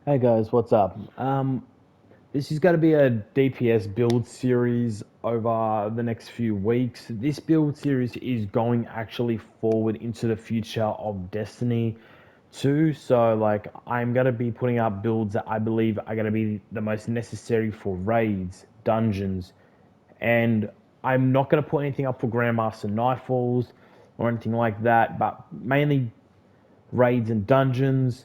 Hey guys, what's up? This is going to be a DPS build series over the next few weeks. This build series is going actually forward into the future of Destiny 2. So, I'm going to be putting up builds that I believe are going to be the most necessary for raids, dungeons, and I'm not going to put anything up for Grandmaster Nightfalls or anything like that, but mainly raids and dungeons,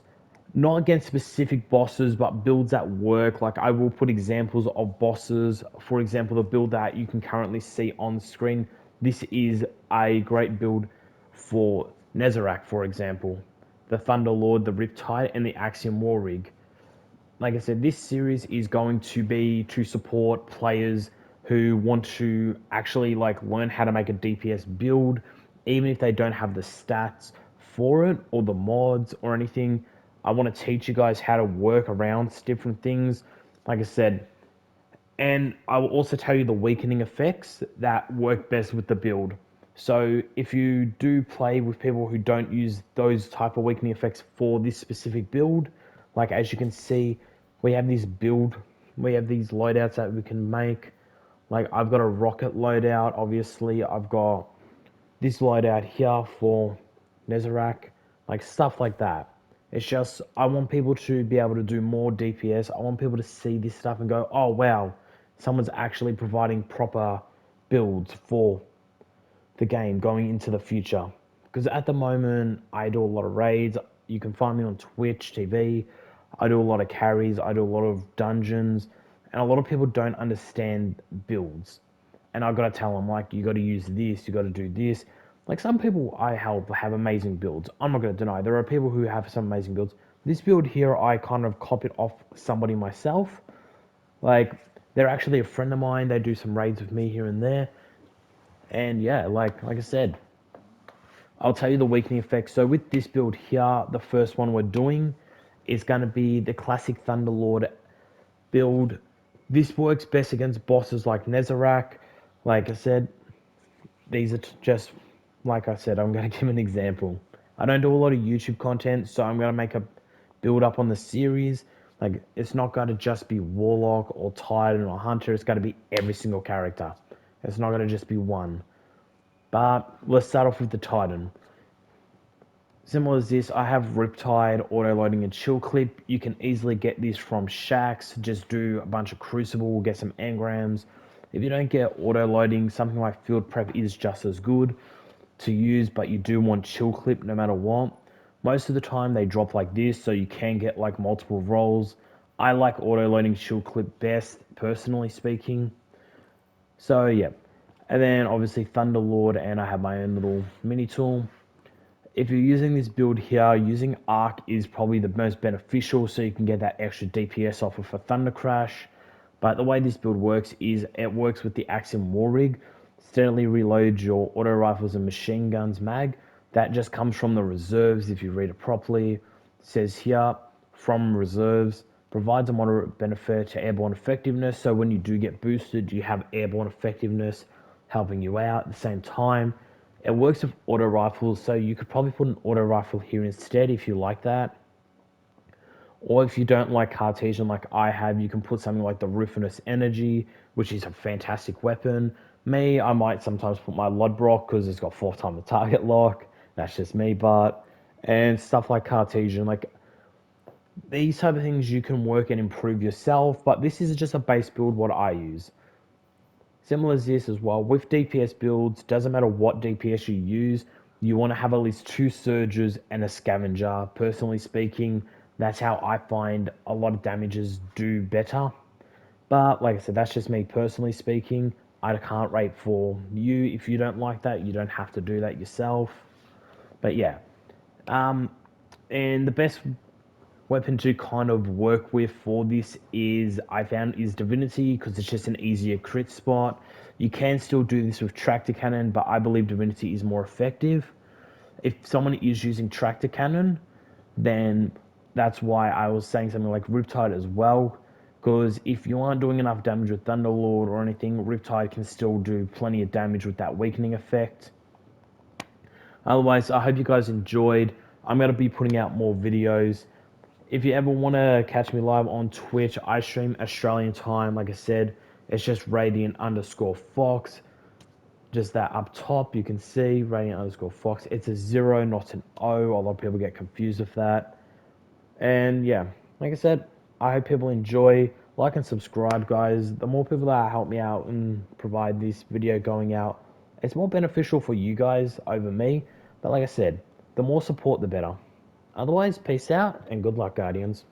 not against specific bosses, but builds that work. Like I will put examples of bosses. For example, the build that you can currently see on screen. This is a great build for Nezarec, for example, the Thunderlord, the Riptide, and the Axiom War Rig. Like I said, this series is going to be to support players who want to actually learn how to make a DPS build, even if they don't have the stats for it or the mods or anything. I want to teach you guys how to work around different things. Like I said, and I will also tell you the weakening effects that work best with the build. So if you do play with people who don't use those type of weakening effects for this specific build, like as you can see, we have this build, we have these loadouts that we can make. Like I've got a rocket loadout, obviously. I've got this loadout here for Nezarec, like stuff like that. It's just I want people to be able to do more DPS. I want people to see this stuff and go, "Oh wow, someone's actually providing proper builds for the game going into the future." Because at the moment, I do a lot of raids. You can find me on Twitch TV. I do a lot of carries. I do a lot of dungeons, and a lot of people don't understand builds. And I've got to tell them you got to use this, you got to do this. Like some people I help have amazing builds. I'm not going to deny there are people who have some amazing builds. This build here, I kind of copied off somebody myself. Like they're actually a friend of mine. They do some raids with me here and there. And yeah, like I said, I'll tell you the weakening effects. So with this build here, the first one we're doing is going to be the classic Thunderlord build. This works best against bosses like Nezarec. Like I said, these are just, like I said, I'm going to give an example. I don't do a lot of YouTube content, so I'm going to make a build up on the series. Like, it's not going to just be Warlock or Titan or Hunter, it's going to be every single character. It's not going to just be one. But let's start off with the Titan. Similar as this, I have Riptide, auto-loading, and Chill Clip. You can easily get this from Shacks. Just do a bunch of Crucible, get some engrams. If you don't get auto-loading, something like Field Prep is just as good to use, but you do want Chill Clip no matter what. Most of the time they drop like this, so you can get like multiple rolls. I like auto-loading Chill Clip best, personally speaking. So yeah. And then obviously Thunderlord, and I have my own little mini tool. If you're using this build here, using Arc is probably the most beneficial, so you can get that extra DPS off of a Thunder Crash. But the way this build works is it works with the Axiom War Rig. Steadily reload your auto rifles and machine guns mag. That just comes from the reserves if you read it properly. It says here, from reserves, provides a moderate benefit to airborne effectiveness. So when you do get boosted, you have airborne effectiveness helping you out at the same time. It works with auto rifles, so you could probably put an auto rifle here instead if you like that. Or if you don't like Cartesian like I have, you can put something like the Rufinous Energy, which is a fantastic weapon. Me, I might sometimes put my Lodbrock because it's got 4 times the target lock. That's just me, but and stuff like Cartesian, like these type of things you can work and improve yourself. But this is just a base build what I use. Similar as this as well, with DPS builds, doesn't matter what DPS you use, you want to have at least 2 Surges and a Scavenger. Personally speaking, that's how I find a lot of damages do better. But like I said, that's just me personally speaking. I can't rate for you. If you don't like that, you don't have to do that yourself. But yeah. And the best weapon to kind of work with for this is I found is Divinity because it's just an easier crit spot. You can still do this with Tractor Cannon, but I believe Divinity is more effective. If someone is using Tractor Cannon, then that's why I was saying something like Riptide as well. Because if you aren't doing enough damage with Thunderlord or anything, Riptide can still do plenty of damage with that weakening effect. Otherwise, I hope you guys enjoyed. I'm going to be putting out more videos. If you ever want to catch me live on Twitch, I stream Australian time. Like I said, it's just Radiant_Fox. Just that up top, you can see Radiant_Fox. It's a 0, not an O. A lot of people get confused with that. And yeah, like I said, I hope people enjoy. Like and subscribe, guys. The more people that help me out and provide this video going out, it's more beneficial for you guys over me. But like I said, the more support, the better. Otherwise, peace out and good luck, Guardians.